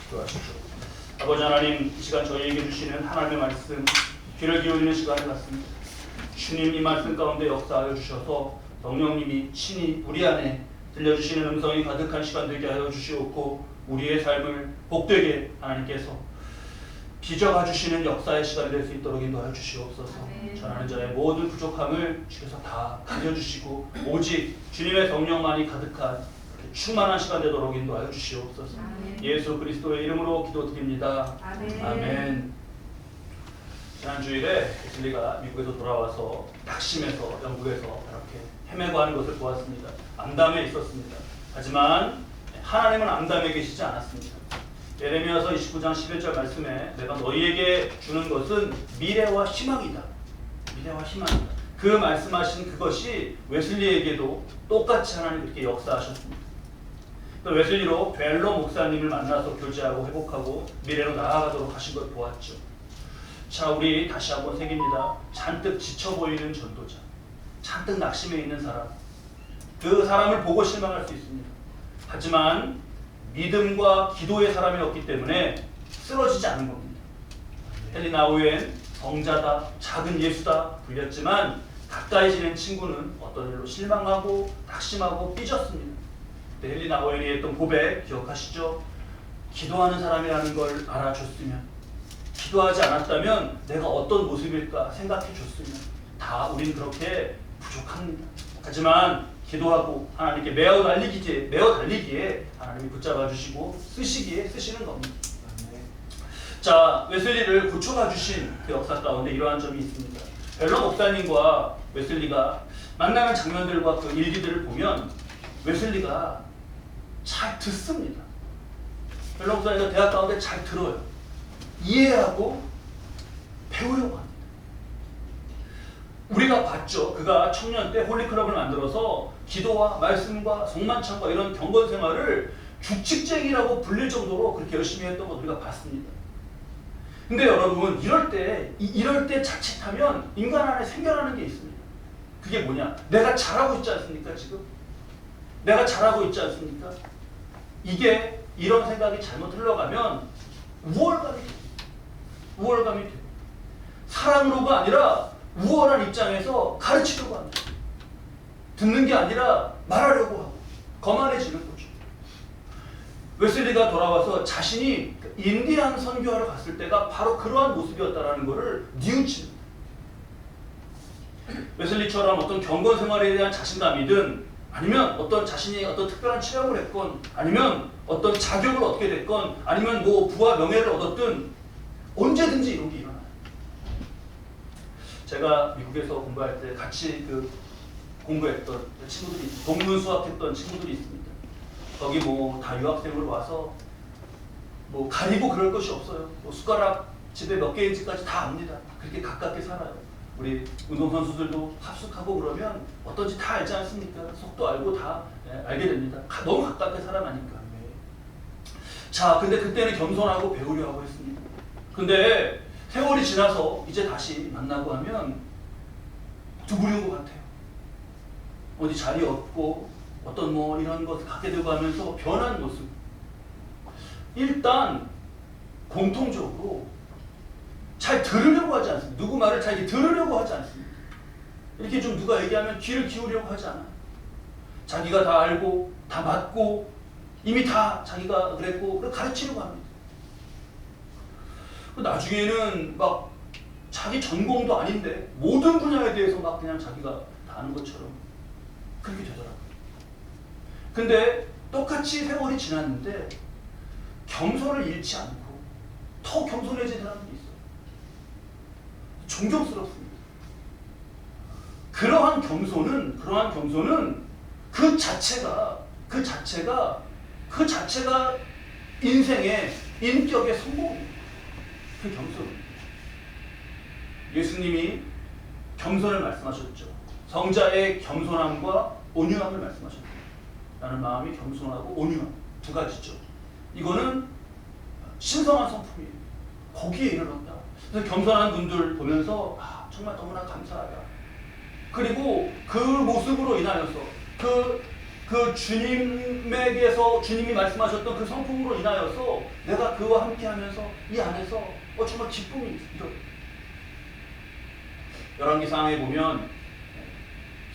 기도하십시오. 아버지 하나님, 이 시간 저희에게 주시는 하나님의 말씀 귀를 기울이는 시간을 갖습니다. 주님, 이 말씀 가운데 역사하여 주셔서 성령님이 친히 우리 안에 들려주시는 음성이 가득한 시간 되게 하여 주시옵고, 우리의 삶을 복되게 하나님께서 빚어가 주시는 역사의 시간이 될 수 있도록 인도하여 주시옵소서. 전하는 자의 모든 부족함을 주께서 다 가려주시고 오직 주님의 성령만이 가득한 충만한 시간 되도록 인도하여 주시옵소서. 예수 그리스도의 이름으로 기도드립니다. 아멘. 지난 주일에 웨슬리가 미국에서 돌아와서 낙심해서 영국에서 이렇게 헤매고 하는 것을 보았습니다. 암담에 있었습니다. 하지만 하나님은 암담에 계시지 않았습니다. 예레미야서 29장 11절 말씀에 내가 너희에게 주는 것은 미래와 희망이다. 미래와 희망이다. 그 말씀하신 그것이 웨슬리에게도 똑같이 하나님 그렇게 역사하셨습니다. 또 웨슬리로 벨로 목사님을 만나서 교제하고 회복하고 미래로 나아가도록 하신 걸 보았죠. 자, 우리 다시 한번 새깁니다. 잔뜩 지쳐 보이는 전도자, 잔뜩 낙심해 있는 사람, 그 사람을 보고 실망할 수 있습니다. 하지만 믿음과 기도의 사람이었기 때문에 쓰러지지 않은 겁니다. 헨리 나우엔 성자다, 작은 예수다 불렸지만 가까이 지낸 친구는 어떤 일로 실망하고 낙심하고 삐졌습니다. 헨리 나우엔이 했던 고백 기억하시죠? 기도하는 사람이라는 걸 알아줬으면, 기도하지 않았다면 내가 어떤 모습일까 생각해 줬으면, 다 우린 그렇게 부족합니다. 하지만 기도하고 하나님께 매어 달리기에 하나님이 붙잡아 주시고 쓰시는 겁니다. 자, 웨슬리를 고쳐가 주신 그 역사 가운데 이러한 점이 있습니다. 벨로 목사님과 웨슬리가 만나는 장면들과 그 일기들을 보면 웨슬리가 잘 듣습니다. 벨로 목사님과 대화 가운데 잘 들어요. 이해하고 배우려고 합니다. 우리가 봤죠. 그가 청년 때 홀리클럽을 만들어서 기도와 말씀과 성만찬과 이런 경건 생활을 규칙쟁이라고 불릴 정도로 그렇게 열심히 했던 거 우리가 봤습니다. 근데 여러분, 이럴 때 자칫하면 인간 안에 생겨나는 게 있습니다. 그게 뭐냐? 내가 잘하고 있지 않습니까? 지금 내가 잘하고 있지 않습니까? 이게 이런 생각이 잘못 흘러가면 우월감이 돼요. 사랑으로가 아니라 우월한 입장에서 가르치려고 합니다. 듣는 게 아니라 말하려고 하고 거만해지는 거죠. 웨슬리가 돌아와서 자신이 인디안 선교하러 갔을 때가 바로 그러한 모습이었다는 것을 뉘우칩니다. 웨슬리처럼 어떤 경건 생활에 대한 자신감이든, 아니면 어떤 자신이 어떤 특별한 체험을 했건, 아니면 어떤 자격을 얻게 됐건, 아니면 뭐 부와 명예를 얻었든 언제든지 이런 게 일어나요. 제가 미국에서 공부할 때 같이 공부했던 친구들이, 동문 수학했던 친구들이 있습니다. 거기 뭐 다 유학생으로 와서 뭐 가리고 그럴 것이 없어요. 뭐 숟가락 집에 몇 개인지까지 다 압니다. 그렇게 가깝게 살아요. 우리 운동선수들도 합숙하고 그러면 어떤지 다 알지 않습니까? 속도 알고 다 알게 됩니다. 너무 가깝게 살아가니까. 자, 근데 그때는 겸손하고 배우려고 했습니다. 근데 세월이 지나서 이제 다시 만나고 하면 두부린 것 같아요. 어디 자리 없고 어떤 뭐 이런 것 갖게 되고 하면서 변한 모습. 일단 공통적으로 잘 들으려고 하지 않습니다. 누구 말을 잘 들으려고 하지 않습니다. 이렇게 좀 누가 얘기하면 귀를 기울이려고 하지 않아요. 자기가 다 알고 다 맞고 이미 다 자기가 그랬고 가르치려고 합니다. 나중에는 막 자기 전공도 아닌데 모든 분야에 대해서 막 그냥 자기가 다 아는 것처럼 그렇게 되더라고요. 근데 똑같이 세월이 지났는데 겸손을 잃지 않고 더 겸손해지는 사람이 있어요. 존경스럽습니다. 그러한 겸손은 그 자체가 인생의 인격의 성공입니다. 그 겸손은 예수님이 겸손을 말씀하셨죠. 성자의 겸손함과 온유함을 말씀하셨죠. 나는 마음이 겸손하고 온유함 두 가지죠. 이거는 신성한 성품이에요. 거기에 이르렀다. 그래서 겸손한 분들 보면서 정말 너무나 감사하다. 그리고 그 모습으로 인하여서 그 그 주님에게서 주님이 말씀하셨던 그 성품으로 인하여서 내가 그와 함께하면서 이 안에서 정말 기쁨이 있어요. 열왕기상에 보면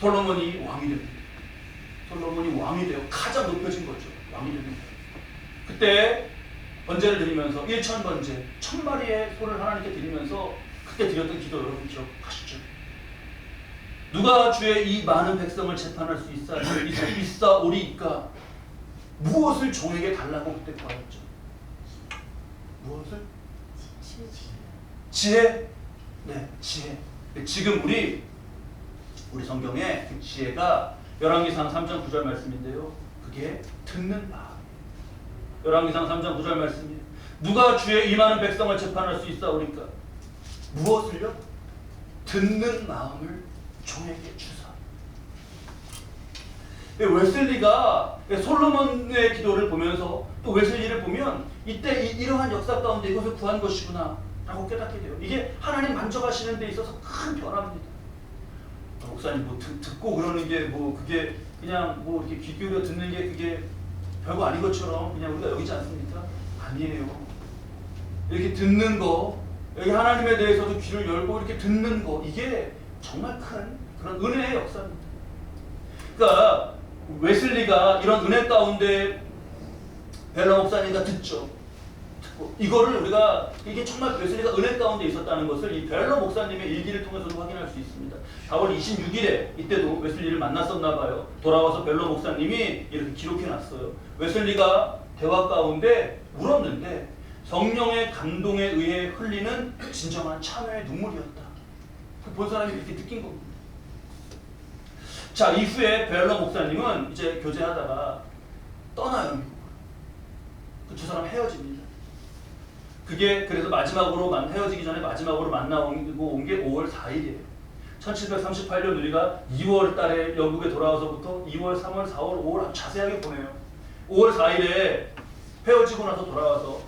솔로몬이 왕이 됩니다. 솔로몬이 왕이 되어 가장 높여진 거죠. 왕이 됩니다. 그때 번제를 드리면서 1000번제 1000마리의 소를 하나님께 드리면서 그때 드렸던 기도 여러분 기억하시죠? 누가 주의 이 많은 백성을 재판할 수 있사오리이까 무엇을 종에게 달라고 그때 구하였죠? 무엇을? 지혜. 네, 지혜. 지금 우리 성경에 그 지혜가 열왕기상 3장 9절 말씀인데요. 그게 듣는 마음. 열왕기상 3장 9절 말씀이에요. 누가 주의 이 많은 백성을 재판할 수 있사오리까? 무엇을요? 듣는 마음을 종에게 주사. 웨슬리가 솔로몬의 기도를 보면서 또 웨슬리를 보면 이때 이러한 역사 가운데 이것을 구한 것이구나 라고 깨닫게 돼요. 이게 하나님 만져가시는 데 있어서 큰 변화입니다. 목사님 뭐 듣고 그러는 게 뭐 그게 그냥 뭐 이렇게 귀 기울여 듣는 게 그게 별거 아닌 것처럼 그냥 우리가 여기지 않습니까? 아니에요. 이렇게 듣는 거, 여기 하나님에 대해서도 귀를 열고 이렇게 듣는 거, 이게 정말 큰 그런 은혜의 역사입니다. 그러니까 웨슬리가 이런 은혜 가운데 벨라 목사님과 듣죠. 듣고 이거를 우리가 이게 정말 웨슬리가 은혜 가운데 있었다는 것을 이 벨라 목사님의 일기를 통해서도 확인할 수 있습니다. 4월 26일에 이때도 웨슬리를 만났었나 봐요. 돌아와서 벨라 목사님이 이렇게 기록해 놨어요. 웨슬리가 대화 가운데 울었는데 성령의 감동에 의해 흘리는 진정한 참회의 눈물이었다. 본 사람이 이렇게 느낀 겁니다. 자, 이후에 벨러 목사님은 이제 교제하다가 떠나요, 미국으로. 두 사람 헤어집니다. 그게 그래서 마지막으로 헤어지기 전에 마지막으로 만나고 온 게 5월 4일이에요. 1738년 우리가 2월 달에 영국에 돌아와서부터 2월, 3월, 4월, 5월 자세하게 보내요. 5월 4일에 헤어지고 나서 돌아와서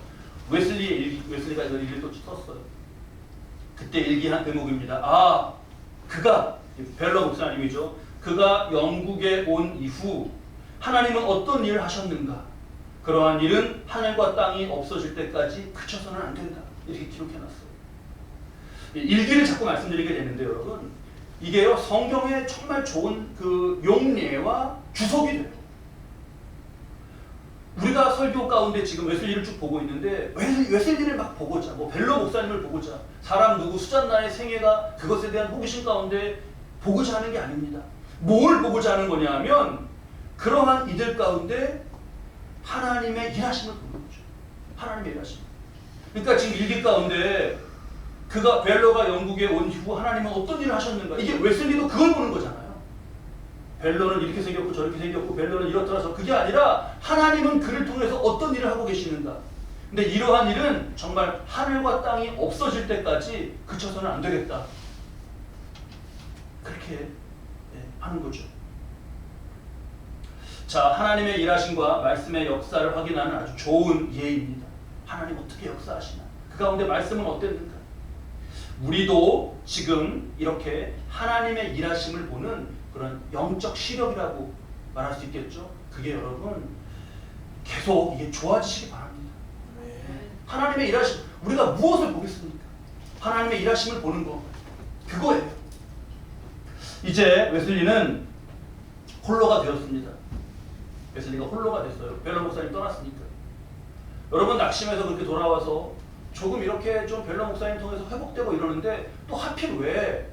웨슬리가 이걸 일기를 또 썼어요. 그때 일기한 대목입니다. 그가 벨러 목사님이죠. 그가 영국에 온 이후 하나님은 어떤 일을 하셨는가? 그러한 일은 하늘과 땅이 없어질 때까지 그쳐서는 안 된다. 이렇게 기록해놨어요. 일기를 자꾸 말씀드리게 되는데 여러분, 이게요 성경에 정말 좋은 그 용례와 주석이 돼요. 우리가 설교 가운데 지금 웨슬리를 쭉 보고 있는데 웨슬리를 막 보고자, 뭐 벨러 목사님을 보고자, 사람 누구 수잔나의 생애가 그것에 대한 호기심 가운데 보고자 하는 게 아닙니다. 뭘 보고자 하는 거냐 하면 그러한 이들 가운데 하나님의 일하심을 보는 거죠. 하나님의 일하심. 그러니까 지금 일기 가운데 그가 벨러가 영국에 온 이후 하나님은 어떤 일을 하셨는가, 이게 웨슬리도 그걸 보는 거잖아요. 벨러는 이렇게 생겼고 저렇게 생겼고 벨러는 이렇더라서 그게 아니라 하나님은 그를 통해서 어떤 일을 하고 계시는가. 근데 이러한 일은 정말 하늘과 땅이 없어질 때까지 그쳐서는 안 되겠다. 그렇게 하는 거죠. 자, 하나님의 일하심과 말씀의 역사를 확인하는 아주 좋은 예입니다. 하나님 어떻게 역사하시나? 그 가운데 말씀은 어땠는가? 우리도 지금 이렇게 하나님의 일하심을 보는 그런 영적 시력이라고 말할 수 있겠죠. 그게 여러분 계속 이게 좋아지시기 바랍니다. 하나님의 일하심, 우리가 무엇을 보겠습니까? 하나님의 일하심을 보는 거, 그거예요. 이제 웨슬리는 홀로가 되었습니다. 웨슬리가 홀로가 됐어요. 벨러 목사님 떠났으니까. 여러분 낙심해서 그렇게 돌아와서 조금 이렇게 좀 벨러 목사님 통해서 회복되고 이러는데 또 하필 왜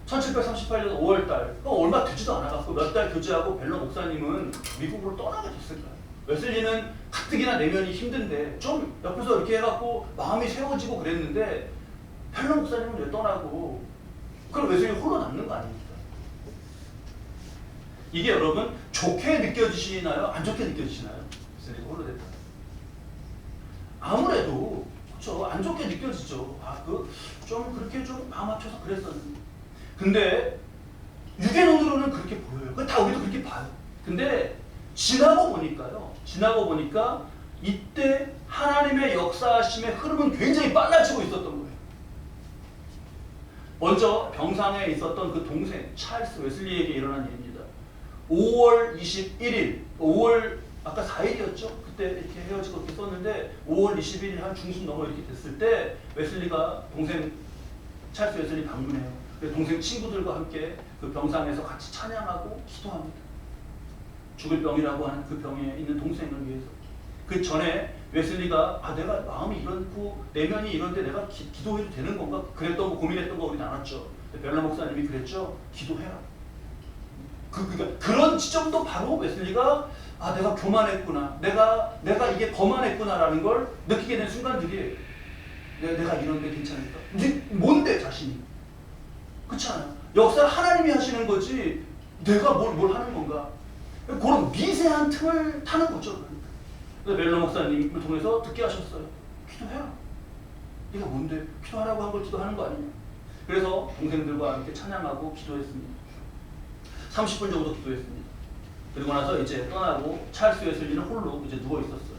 1738년 5월달 얼마 되지도 않아갖고 몇 달 교제하고 벨러 목사님은 미국으로 떠나게 됐을까요? 웨슬리는 가뜩이나 내면이 힘든데 좀 옆에서 이렇게 해갖고 마음이 세워지고 그랬는데 벨러 목사님은 왜 떠나고 그럼 웨슬리 홀로 남는 거 아닙니까? 이게 여러분 좋게 느껴지시나요? 안 좋게 느껴지시나요? 웨슬리가 홀로 됐다. 아무래도 그렇죠. 안 좋게 느껴지죠. 좀 그렇게 좀 마음 아파서 그랬었는데. 근데 유괴론으로는 그렇게 보여요. 다 우리도 그렇게 봐요. 근데 지나고 보니까 이때 하나님의 역사하심의 흐름은 굉장히 빨라지고 있었던 거예요. 먼저 병상에 있었던 그 동생 찰스 웨슬리에게 일어난 일입니다. 5월 21일, 5월 아까 4일이었죠? 그때 이렇게 헤어지고 이렇게 썼는데 5월 21일 한 중순 넘어 이렇게 됐을 때 웨슬리가 동생 찰스 웨슬리 방문해요. 동생 친구들과 함께 그 병상에서 같이 찬양하고 기도합니다. 죽을 병이라고 하는 그 병에 있는 동생을 위해서. 그 전에 웨슬리가 내가 마음이 이렇고 내면이 이런데 내가 기도해도 되는 건가? 그랬던 거 고민했던 거 우리 나눴죠. 벨라 목사님이 그랬죠. 기도해라. 그러니까 그런 지점도 바로 웨슬리가 내가 교만했구나. 내가 이게 거만했구나라는 걸 느끼게 된 순간들이에요. 내가 이런데 괜찮을까? 뭔데 자신이? 그렇지 않아요? 역사를 하나님이 하시는 거지 내가 뭘 하는 건가? 그런 미세한 틈을 타는 거죠. 그래서 멜로 목사님을 통해서 듣게 하셨어요. 기도해라. 네가 뭔데? 기도하라고 한 걸 기도하는 거 아니냐? 그래서 동생들과 함께 찬양하고 기도했습니다. 30분 정도 기도했습니다. 그리고 나서 이제 떠나고 찰스 웨슬리는 홀로 이제 누워 있었어요.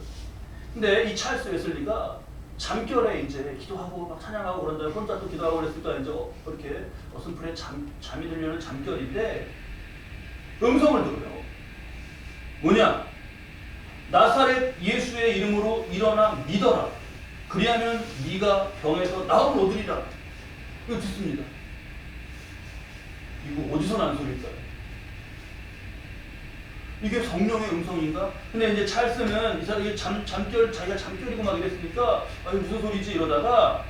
근데 이 찰스 웨슬리가 잠결에 이제 기도하고 막 찬양하고 그런 다음에 혼자 또 기도하고 그랬으니까 이제 이렇게 어슴풀에 잠이 들려는 잠결인데 음성을 들어요. 뭐냐? 나사렛 예수의 이름으로 일어나 믿어라. 그리하면 네가 병에서 나음을 얻으리라. 이거 듣습니다. 이거 어디서 난 소리일까요? 이게 성령의 음성인가? 근데 이제 찰스는 이 사람이 자기가 잠결이고 막 이랬으니까 이게 무슨 소리지 이러다가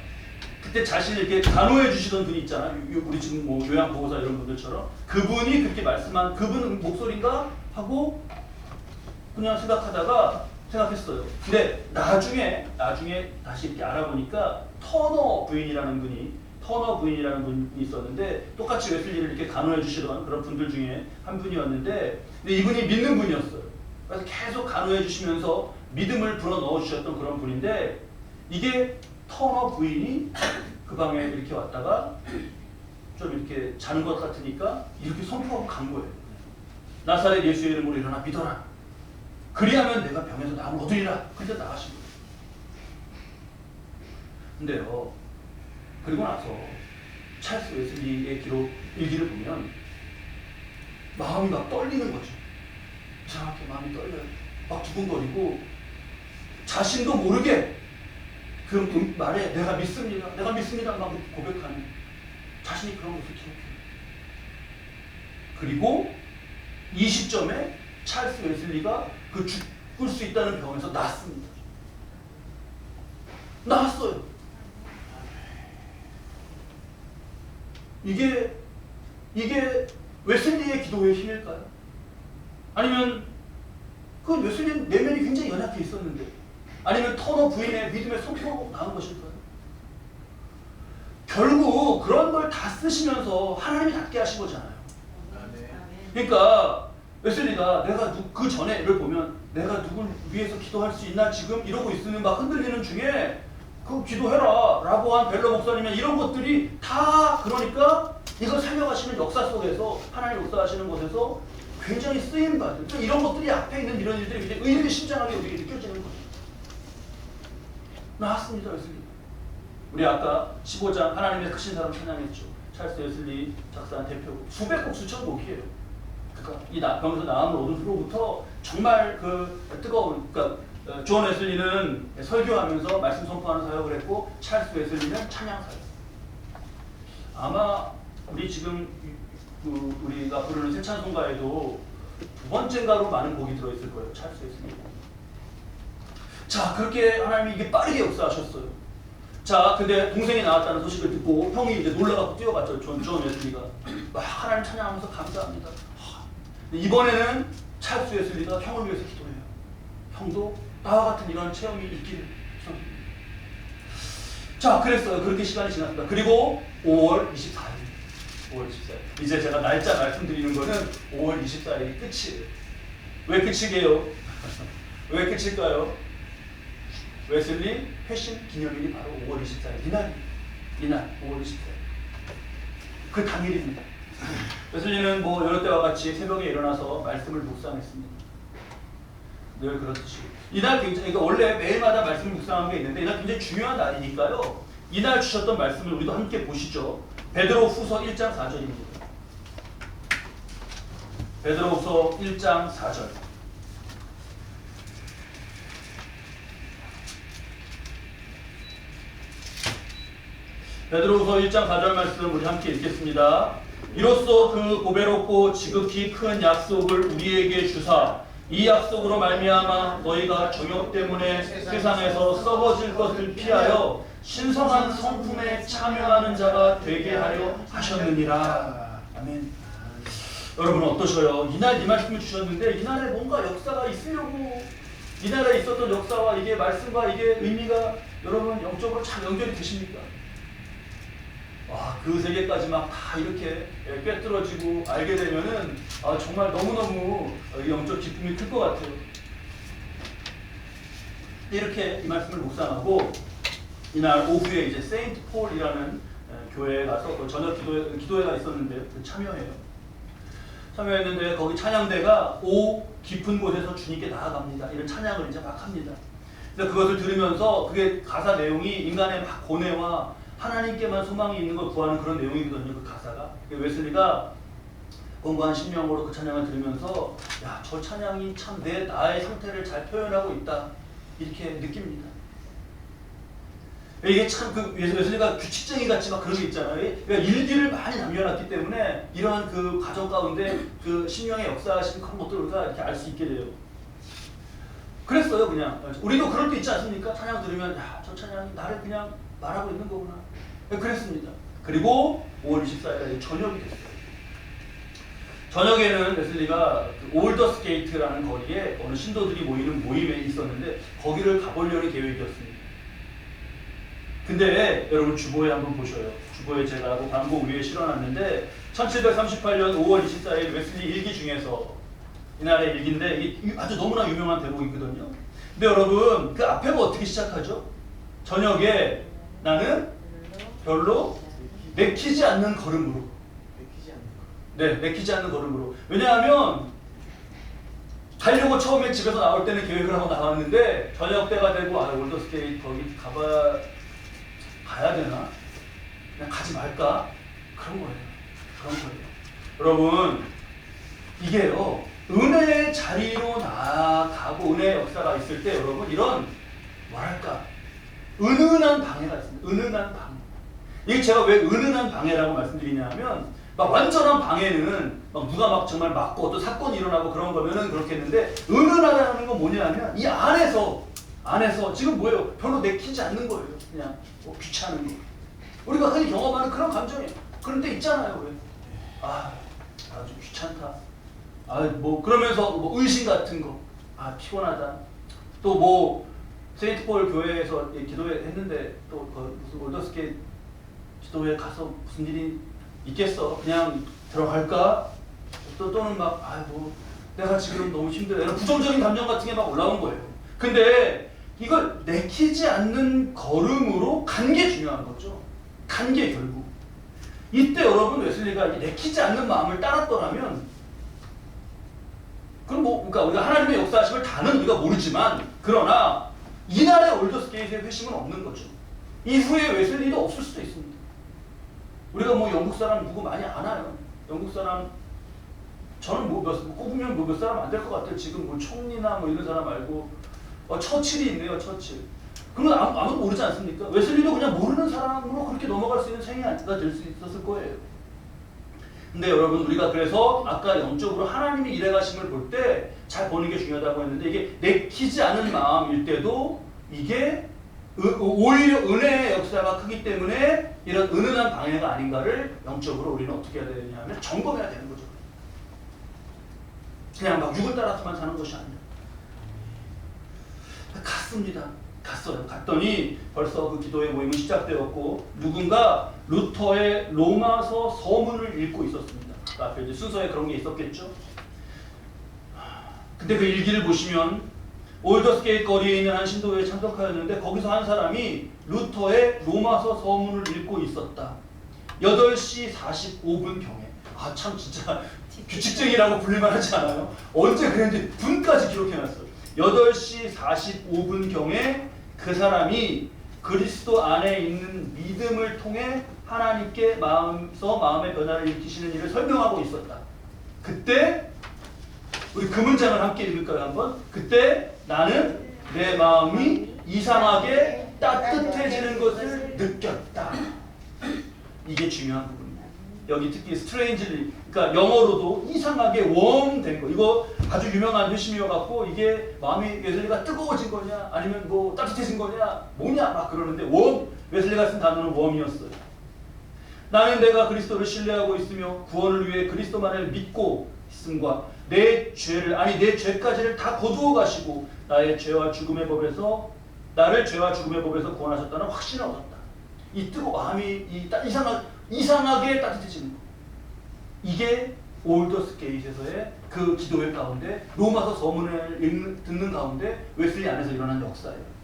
그때 자신을 이렇게 간호해 주시던 분이 있잖아요. 우리 지금 뭐 요양보호사 이런 분들처럼 그분이 그렇게 말씀한 그분 목소리인가 하고 그냥 생각했어요. 근데 나중에 다시 이렇게 알아보니까 터너 부인이라는 분이 있었는데 똑같이 웨슬리를 이렇게 간호해 주시던 그런 분들 중에 한 분이었는데 근데 이분이 믿는 분이었어요. 그래서 계속 간호해 주시면서 믿음을 불어 넣어 주셨던 그런 분인데 이게 터너 부인이 그 방에 이렇게 왔다가 좀 이렇게 자는 것 같으니까 이렇게 선포하고 간 거예요. 나사렛 예수의 이름으로 일어나 믿어라. 그리하면 내가 병에서 나음을 얻으리라. 그때 나가신 거예요. 근데요. 그리고 나서 찰스 웨슬리의 일기를 보면 마음이 막 떨리는 거죠. 이상하게 마음이 떨려요. 막 두근거리고 자신도 모르게 그 말에 내가 믿습니다 막 고백하는 자신이 그런 것을 기억해요. 그리고 이 시점에 찰스 웨슬리가 그 죽을 수 있다는 병에서 나았습니다. 나았어요. 이게 웨슬리의 기도의 힘일까요? 아니면 그 웨슬리 내면이 굉장히 연약해 있었는데 아니면 터너 부인의 믿음의 선포로 나온 것일까요? 결국 그런 걸 다 쓰시면서 하나님이 낫게 하신 거잖아요. 그러니까 웨슬리가 내가 그 전에를 보면 내가 누굴 위해서 기도할 수 있나 지금 이러고 있으면 막 흔들리는 중에 그 기도해라 라고 한 벨러 목사님의 이런 것들이 다 그러니까 이걸 살려가시는 역사 속에서 하나님 역사하시는 곳에서 굉장히 쓰임받은 이런 것들이 앞에 있는 이런 일들이 굉장히 의미심장하게 우리에게 느껴지는 거죠. 나왔습니다. 웨슬리. 우리 아까 15장 하나님의 크신 사람 찬양했죠. 찰스 웨슬리 작사한 대표곡 수백 곡 수천 곡이에요. 그러니까 이 병에서 나음을 얻은 후로부터 정말 그 뜨거운 존 웨슬리는 설교하면서 말씀 선포하는 사역을 했고 찰스 웨슬리는 찬양 사역. 아마 우리 지금 우리가 부르는 새 찬송가에도 두 번째인가로 많은 곡이 들어있을 거예요. 찰스 웨슬리. 자, 그렇게 하나님이 이게 빠르게 역사하셨어요. 자, 근데 동생이 나왔다는 소식을 듣고 형이 이제 놀라갖고 뛰어갔죠. 존 웨슬리가 막 하나님 찬양하면서 감사합니다. 이번에는 찰스 웨슬리가 형을 위해서 기도해요. 형도 나와 같은 이런 체험이 있기를. 자, 그랬어요. 그렇게 시간이 지났습니다. 그리고 5월 24일. 이제 제가 날짜 말씀드리는 거는 5월 24일이 끝이에요. 왜 끝이게요? 왜 끝일까요? 웨슬리 회심 기념일이 바로 5월 24일. 이날 5월 24일. 그 당일입니다. 웨슬리는 뭐 여러 때와 같이 새벽에 일어나서 말씀을 묵상했습니다. 늘 그렇듯이. 이날 굉장히, 그러니까 원래 매일마다 말씀을 묵상한 게 있는데 이날 굉장히 중요한 날이니까요. 이날 주셨던 말씀을 우리도 함께 보시죠. 베드로 후서 1장 4절입니다. 베드로후서 1장 4절. 베드로후서 1장 4절 말씀 우리 함께 읽겠습니다. 이로써 그 보배롭고 지극히 큰 약속을 우리에게 주사 이 약속으로 말미암아 너희가 정욕 때문에 세상에서 썩어질 것을 피하여 신성한 성품에 참여하는 자가 되게 하려 하셨느니라. 아멘. 여러분 어떠셔요? 이날 이 말씀을 주셨는데 이날에 뭔가 역사가 있으려고 이날에 있었던 역사와 이게 말씀과 이게 의미가 여러분 영적으로 잘 연결이 되십니까? 와, 그 세계까지 막 다 이렇게 꿰뚫어지고 알게 되면은 정말 너무너무 영적 기쁨이 클 것 같아요. 이렇게 이 말씀을 묵상하고 이날 오후에 이제 세인트 폴이라는 교회에 가서 그 저녁 기도회가 있었는데 참여했는데 거기 찬양대가 오 깊은 곳에서 주님께 나아갑니다. 이런 찬양을 이제 막 합니다. 그래서 그것을 들으면서 그게 가사 내용이 인간의 막 고뇌와 하나님께만 소망이 있는 걸 구하는 그런 내용이거든요. 그 가사가. 웨슬리가 건강한 심령으로 그 찬양을 들으면서 야, 저 찬양이 참 나의 상태를 잘 표현하고 있다 이렇게 느낍니다. 이게 참 그 웨슬리가 규칙쟁이 같이 막 그런 게 있잖아요. 그러니까 일기를 많이 남겨놨기 때문에 이러한 그 과정 가운데 그 심령의 역사하신 그런 것들을 우리가 이렇게 알 수 있게 돼요. 그랬어요. 그냥 우리도 그럴 때 있지 않습니까? 찬양 들으면 야, 저 찬양이 나를 그냥 말하고 있는 거구나. 그랬습니다. 그리고 5월 24일에 저녁이 됐어요. 저녁에는 웨슬리가 그 올더스 게이트라는 거리에 어느 신도들이 모이는 모임에 있었는데 거기를 가보려는 계획이었습니다. 근데 여러분 주보에 한번 보셔요. 주보에 제가 광고 위에 실어놨는데 1738년 5월 24일 웨슬리 일기 중에서 이날의 일기인데 이게 아주 너무나 유명한 대목이거든요. 근데 여러분 그 앞에가 어떻게 시작하죠? 저녁에 나는 별로 내키지 않는 걸음으로. 내키지 않는 걸음으로. 왜냐하면 가려고 처음에 집에서 나올 때는 계획을 하고 나왔는데 저녁 때가 되고 올더스 게이트 거기 가야 되나? 그냥 가지 말까? 그런 거예요. 여러분 이게요 은혜의 자리로 나아가고 은혜의 역사가 있을 때 여러분 이런 뭐랄까 은은한 방해가 있습니다. 은은한 방해. 이게 제가 왜 은은한 방해라고 말씀드리냐면 막 완전한 방해는 막 누가 막 정말 맞고 또 사건이 일어나고 그런 거면은 그렇겠는데 은은하다는 건 뭐냐면 이 안에서 지금 뭐예요? 별로 내키지 않는 거예요. 그냥 귀찮은 거. 우리가 흔히 경험하는 그런 감정이에요. 그런 때 있잖아요. 왜? 좀 귀찮다. 그러면서 의심 같은 거. 피곤하다. 또 세인트 폴 교회에서 기도했는데 또 무슨 올더스케 기도회 가서 무슨 일이 있겠어? 그냥 들어갈까? 또는 내가 지금 너무 힘들어. 이런 부정적인 감정 같은 게 막 올라온 거예요. 근데 이걸 내키지 않는 걸음으로 간 게 중요한 거죠. 간 게 결국. 이때 여러분 웨슬리가 내키지 않는 마음을 따랐더라면 그럼 그러니까 우리가 하나님의 역사하심을 다는 우리가 모르지만 그러나 이날의 올더스 게이트의 회심은 없는 거죠. 이후에 웨슬리도 없을 수도 있습니다. 우리가 영국 사람 누구 많이 아나요? 영국 사람 저는 꼽으면 몇 사람 안 될 것 같아요. 지금 총리나 이런 사람 말고 처칠이 있네요. 처칠. 그건 아무도 모르지 않습니까? 웨슬리도 그냥 모르는 사람으로 그렇게 넘어갈 수 있는 생애가 될 수 있었을 거예요. 근데 여러분 우리가 그래서 아까 영적으로 하나님이 일해가심을 볼 때 잘 보는 게 중요하다고 했는데 이게 내키지 않은 마음일 때도 이게 오히려 은혜의 역사가 크기 때문에 이런 은은한 방해가 아닌가를 영적으로 우리는 어떻게 해야 되냐면 점검해야 되는 거죠. 그냥 육을 따라서만 사는 것이 아니라 갔어요. 갔더니 벌써 그 기도의 모임은 시작되었고 누군가 루터의 로마서 서문을 읽고 있었습니다. 그 앞에 이제 순서에 그런 게 있었겠죠. 근데 그 일기를 보시면 올더스 게이트 거리에 있는 한 신도회에 참석하였는데 거기서 한 사람이 루터의 로마서 서문을 읽고 있었다. 8시 45분경에. 참 진짜 규칙적이라고 불릴만 하지 않아요? 언제 그랬는지 분까지 기록해놨어요. 8시 45분경에 그 사람이 그리스도 안에 있는 믿음을 통해 하나님께 마음의 변화를 일으키시는 일을 설명하고 있었다. 그때 우리 그 문장을 함께 읽을까요? 한번. 그때 나는 내 마음이 이상하게 따뜻해지는 것을 느꼈다. 이게 중요한 부분입니다. 여기 특히 strangely, 그러니까 영어로도 이상하게 warm 된 거. 이거 아주 유명한 회심이어 갖고 이게 마음이 웨슬리가 뜨거워진 거냐, 아니면 뭐 따뜻해진 거냐, 뭐냐 막 그러는데 warm, 웨슬리가 쓴 단어는 warm이었어요. 나는 내가 그리스도를 신뢰하고 있으며 구원을 위해 그리스도만을 믿고 있음과 내 죄를, 아니 내 죄까지를 다 거두어 가시고 나의 죄와 죽음의 법에서 나를 죄와 죽음의 법에서 구원하셨다는 확신을 얻었다. 이 마음이 이상하게 따뜻해지는 거. 이게 올더스 게이트에서의 그 기도회 가운데, 로마서 서문을 듣는 가운데 웨슬리 안에서 일어난 역사예요.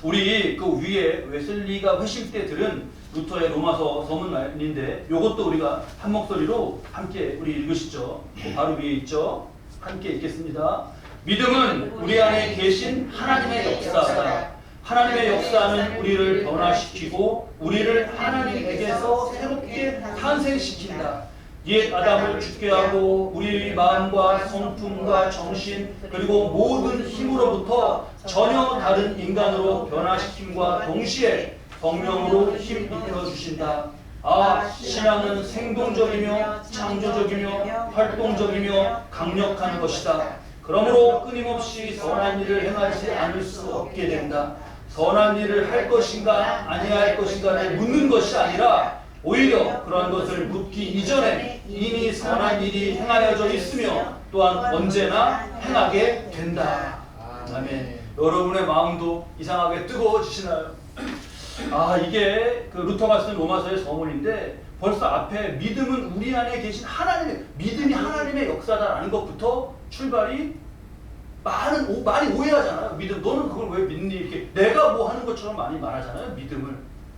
우리 그 위에 웨슬리가 회심 때 들은 루터의 로마서 서문인데, 요것도 우리가 한 목소리로 함께 우리 읽으시죠. 바로 위에 있죠. 함께 읽겠습니다. 믿음은 우리 안에 계신 하나님의 역사다. 하나님의 역사는 우리를 변화시키고 우리를 하나님에게서 새롭게 탄생시킨다. 옛 아담을 죽게 하고 우리 마음과 성품과 정신 그리고 모든 힘으로부터 전혀 다른 인간으로 변화시킴과 동시에 성령으로 힘 입혀주신다. 아, 신앙은 생동적이며 창조적이며 활동적이며 강력한 것이다. 그러므로 끊임없이 선한 일을 행하지 않을 수 없게 된다. 선한 일을 할 것인가 아니할 것인가를 묻는 것이 아니라 오히려 그러한 것을 묻기 이전에 이미 선한 일이 행하여져 있으며 또한 언제나 행하게 된다. 아멘. 여러분의 마음도 이상하게 뜨거워지시나요? 아, 이게 그 루터가 쓴 로마서의 서문인데 벌써 앞에 믿음은 우리 안에 계신 믿음이 하나님의 역사다라는 것부터 출발이 많이 오해하잖아요. 믿음, 너는 그걸 왜 믿니? 이렇게 내가 뭐 하는 것처럼 많이 말하잖아요. 믿음을.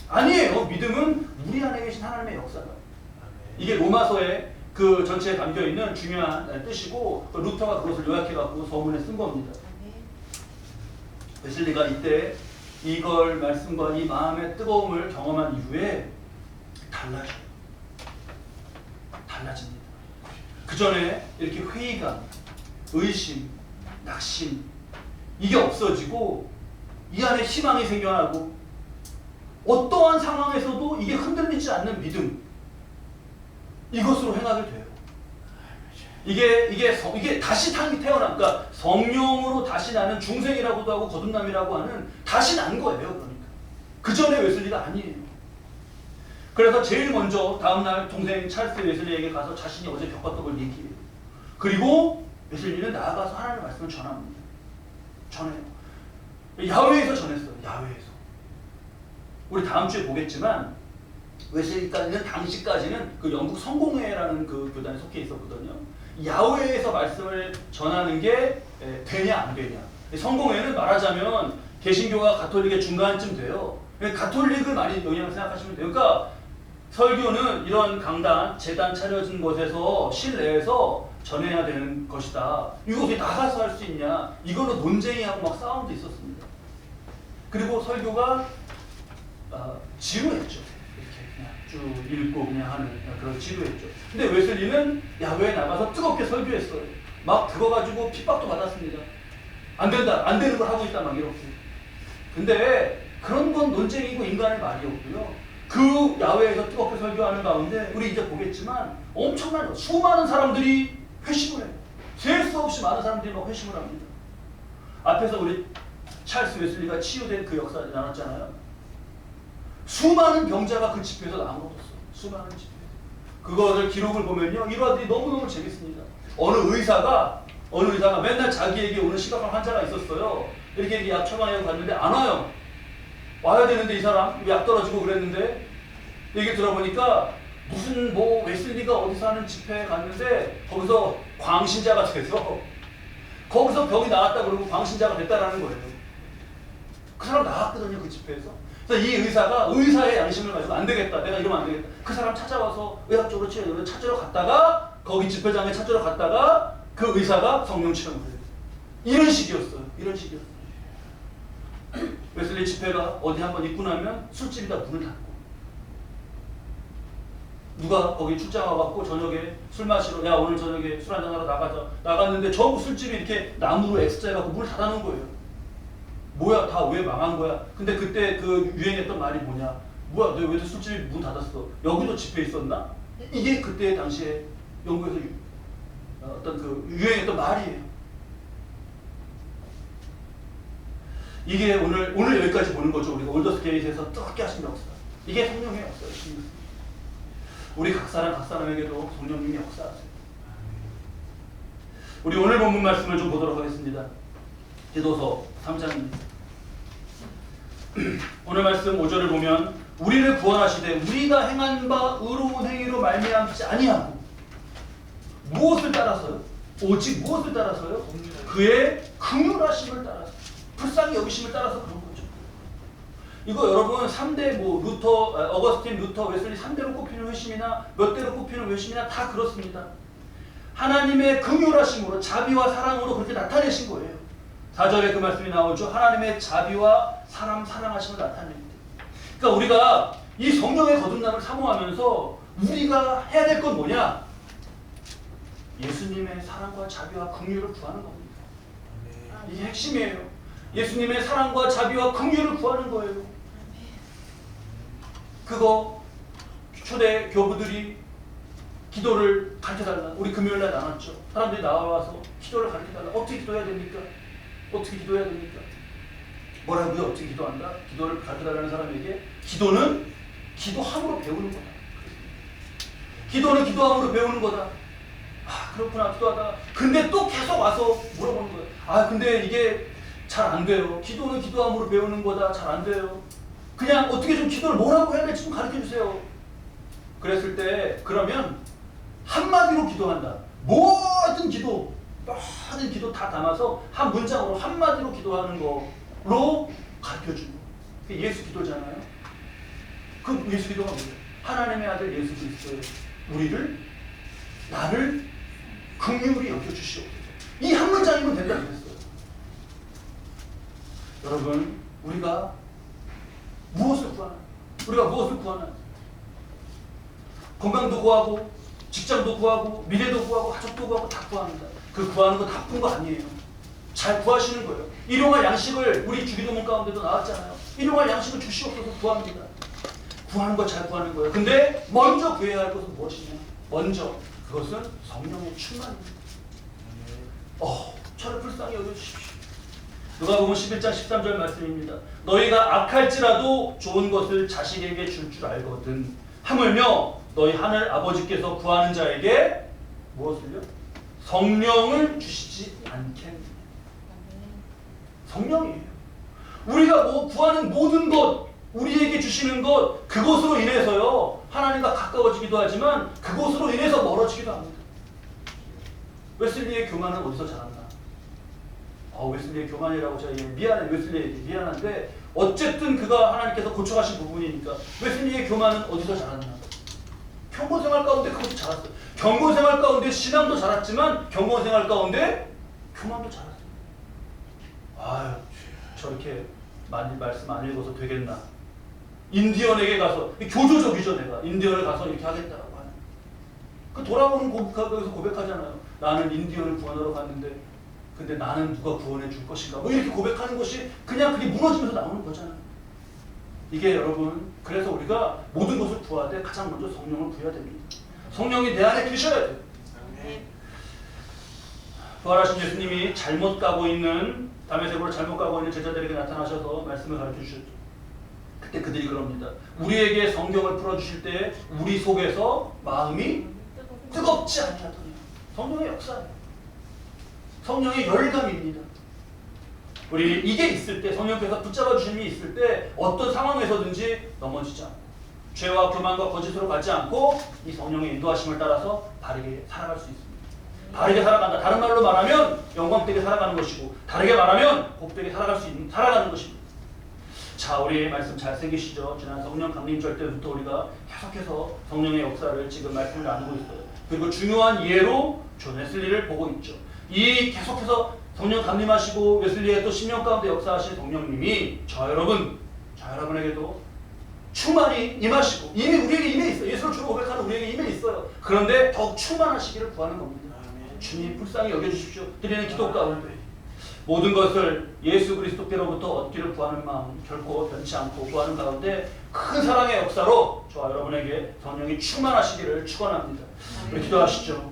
아니에요. 믿음은 우리 안에 계신 하나님의 역사다. 이게 로마서에 그 전체에 담겨있는 중요한 뜻이고, 루터가 그것을 요약해갖고 서문에 쓴 겁니다. 웨슬리가 이때 이걸 말씀과 이 마음의 뜨거움을 경험한 이후에 달라집니다. 그 전에 이렇게 회의감, 의심, 낙심, 이게 없어지고 이 안에 희망이 생겨나고 어떠한 상황에서도 이게 흔들리지 않는 믿음, 이것으로 행하게 돼요. 이게 다시 태어난, 그러니까 성령으로 다시 나는, 중생이라고도 하고 거듭남이라고 하는 다시 난 거예요. 그러니까 그 전에 웨슬리가 아니에요. 그래서 제일 먼저 다음날 동생 찰스 웨슬리에게 가서 자신이 어제 겪었던 걸 얘기해요. 그리고 웨슬리는 나아가서 하나님의 말씀을 전합니다. 전해요. 야외에서 전했어요. 야외에서. 우리 다음 주에 보겠지만 웨슬리까지는, 당시까지는 그 영국 성공회라는 그 교단에 속해 있었거든요. 야외에서 말씀을 전하는 게 되냐 안 되냐. 성공회는 말하자면 개신교와 가톨릭의 중간쯤 돼요. 가톨릭을 많이 영향을 생각하시면 돼요. 그러니까 설교는 이런 강단, 재단 차려진 곳에서 실내에서 전해야 되는 것이다. 이거 어떻게 나가서 할 수 있냐. 이걸로 논쟁이하고 막 싸움도 있었습니다. 그리고 설교가 지루했죠. 이렇게 그냥 쭉 읽고 그냥 하는 그런 지루했죠. 근데 웨슬리는 야외에 나가서 뜨겁게 설교했어요. 막 들어가지고 핍박도 받았습니다. 안 된다, 안 되는 걸 하고 있다 막 이렇게. 근데 그런 건 논쟁이고 인간의 말이었고요. 그 야외에서 뜨겁게 설교하는 가운데 우리 이제 보겠지만 엄청난 수많은 사람들이 회심을 해요. 셀 수 없이 많은 사람들이 막 회심을 합니다. 앞에서 우리 찰스 웨슬리가 치유된 그 역사를 나눴잖아요. 수많은 병자가 그 집회에서 나눠줬어요. 수많은 집회. 그거를 기록을 보면요, 일화들이 너무너무 재밌습니다. 어느 의사가 맨날 자기에게 오는 심각한 환자가 있었어요. 이렇게 약 처방하고 갔는데 안 와요. 와야 되는데 이 사람 약 떨어지고 그랬는데, 얘기 들어보니까 무슨 웨슬리가 어디서 하는 집회에 갔는데 거기서 광신자가 돼서 거기서 병이 나았다 그러고 광신자가 됐다라는 거예요. 그 사람 나왔거든요, 그 집회에서. 그래서 이 의사가 의사의 양심을 가지고 안 되겠다, 내가 이러면 안 되겠다. 그 사람 찾아와서 의학적으로 치료를 찾으러 갔다가, 거기 집회장에 찾으러 갔다가 그 의사가 성령 체험을 해요. 이런 식이었어요. 웨슬리 집회가 어디 한번 있고 나면 술집이 다 문을 닫고 누가 거기 출장 와갖고 저녁에 술 마시러 야 오늘 저녁에 술 한잔하러 나가자 나갔는데 전부 술집이 이렇게 나무로 X자 해갖고 문을 닫아놓은 거예요. 뭐야 다 왜 망한 거야? 근데 그때 그 유행했던 말이 뭐냐? 뭐야 너 왜 술집이 문 닫았어? 여기도 집회 있었나? 이게 그때 당시에 영국에서 어떤 그 유행했던 말이에요. 이게 오늘 여기까지 보는 거죠. 우리가 올더스 게이트에서 뜨겁게 하신 역사. 이게 성령의 역사예요. 우리 각 사람에게도 성령님이 역사하세요. 우리 오늘 본문 말씀을 좀 보도록 하겠습니다. 디도서 3장입니다. 오늘 말씀 5절을 보면 우리를 구원하시되 우리가 행한 바 의로운 행위로 말미암지 아니하고 무엇을 따라서요? 오직 무엇을 따라서요? 그의 긍휼하심을 따라서 불쌍히 여기심을 따라서 그런 거죠. 이거 여러분 3대 뭐 루터, 어거스틴, 루터, 웨슬리 3대로 꼽히는 회심이나 몇 대로 꼽히는 회심이나 다 그렇습니다. 하나님의 긍휼하심으로 자비와 사랑으로 그렇게 나타내신 거예요. 4절에 그 말씀이 나오죠. 하나님의 자비와 사랑하심을 나타냅니다. 그러니까 우리가 이 성령의 거듭남을 사모하면서 우리가 해야 될 건 뭐냐? 예수님의 사랑과 자비와 긍휼을 구하는 겁니다. 이게 핵심이에요. 예수님의 사랑과 자비와 긍휼을 구하는 거예요. 그거 초대 교부들이 기도를 가르쳐달라. 우리 금요일날 나눴죠. 사람들이 나와서 기도를 가르쳐달라. 어떻게 기도해야 됩니까? 어떻게 기도해야 됩니까? 뭐라고요? 어떻게 기도한다? 기도를 가르쳐달라는 사람에게 기도는 기도함으로 배우는 거다. 기도는 기도함으로 배우는 거다. 아 그렇구나 기도하다가 근데 또 계속 와서 물어보는 거예요. 아 근데 이게 잘 안 돼요. 기도는 기도함으로 배우는 거다. 잘 안 돼요. 그냥 어떻게 좀 기도를 뭐라고 해야 될지 좀 가르쳐 주세요. 그랬을 때 그러면 한마디로 기도한다. 모든 기도 다 담아서 한 문장으로 한마디로 기도하는 거로 가르쳐 주는 거. 그게 예수 기도잖아요. 그 예수 기도가 뭐예요? 하나님의 아들 예수 그리스도의 나를 긍휼히 여겨주시옵소서. 이 한 문장이면 된다 그랬어요. 여러분 우리가 무엇을 구하나? 건강도 구하고 직장도 구하고 미래도 구하고 가족도 구하고 다 구합니다. 그 구하는 거 나쁜 거 아니에요. 잘 구하시는 거예요. 일용할 양식을 우리 주기도문 가운데도 나왔잖아요. 일용할 양식을 주시옵소서 구합니다. 구하는 거 잘 구하는 거예요. 근데 먼저 구해야 할 것은 무엇이냐? 먼저 그것은 성령의 충만입니다. 저를 불쌍히 여겨주십시오. 누가복음 11장 13절 말씀입니다. 너희가 악할지라도 좋은 것을 자식에게 줄 줄 알거든 하물며 너희 하늘 아버지께서 구하는 자에게 무엇을요? 성령을 주시지 않겠느냐. 성령이에요. 우리가 뭐 구하는 모든 것 우리에게 주시는 것 그것으로 인해서요 하나님과 가까워지기도 하지만 그것으로 인해서 멀어지기도 합니다. 웨슬리의 교만은 어디서 자랐나? 웨슬리의 교만이라고 제가 미안해 웨슬리에게 미안한데 어쨌든 그가 하나님께서 고쳐가신 부분이니까 웨슬리의 교만은 어디서 자랐나? 경건생활 가운데 그것도 자랐어요. 경건생활 가운데 신앙도 자랐지만 경건생활 가운데 교만도 자랐어요. 저렇게 많이 말씀 안 읽어서 되겠나? 인디언에게 가서 교조적이죠. 내가 인디언을 가서 이렇게 하겠다라고 하는 그 돌아오는 거기서 고백하잖아요. 나는 인디언을 구원하러 갔는데 근데 나는 누가 구원해 줄 것인가? 뭐 이렇게 고백하는 것이 그냥 그게 무너지면서 나오는 거잖아요. 이게 여러분 그래서 우리가 모든 것을 구할 때 가장 먼저 성령을 구해야 됩니다. 성령이 내 안에 계셔야 돼요. 부활하신 예수님이 잘못 가고 있는 다메섹으로 잘못 가고 있는 제자들에게 나타나셔서 말씀을 가르쳐 주셨죠. 그때 그들이 그럽니다. 우리에게 성경을 풀어주실 때 우리 속에서 마음이 뜨겁지 아니하더니 성령의 역사예요. 성령의 열감입니다. 우리 이게 있을 때 성령께서 붙잡아 주심이 있을 때 어떤 상황에서든지 넘어지지 않고 죄와 교만과 거짓으로 가지 않고 이 성령의 인도하심을 따라서 바르게 살아갈 수 있습니다. 바르게 살아간다. 다른 말로 말하면 영광되게 살아가는 것이고 다르게 말하면 복되게 살아가는 것입니다. 자, 우리 말씀 잘 새기시죠? 지난 성령 강림절 때부터 우리가 계속해서 성령의 역사를 지금 말씀을 나누고 있어요. 그리고 중요한 예로 존 웨슬리를 보고 있죠. 이 계속해서 성령 강림하시고 웨슬리의 또 10년 가운데 역사하신 성령님이 저 여러분에게도 충만히 임하시고 이미 우리에게 임해 있어요. 예수를 주로 고백하는 우리에게 임해 있어요. 그런데 더욱 충만하시기를 구하는 겁니다. 주님 불쌍히 여겨주십시오. 드리는 기도 가운데 모든 것을 예수 그리스도께로부터 얻기를 구하는 마음 결코 변치 않고 구하는 가운데 큰 사랑의 역사로 저와 여러분에게 성령이 충만하시기를 축원합니다. 우리 기도하시죠.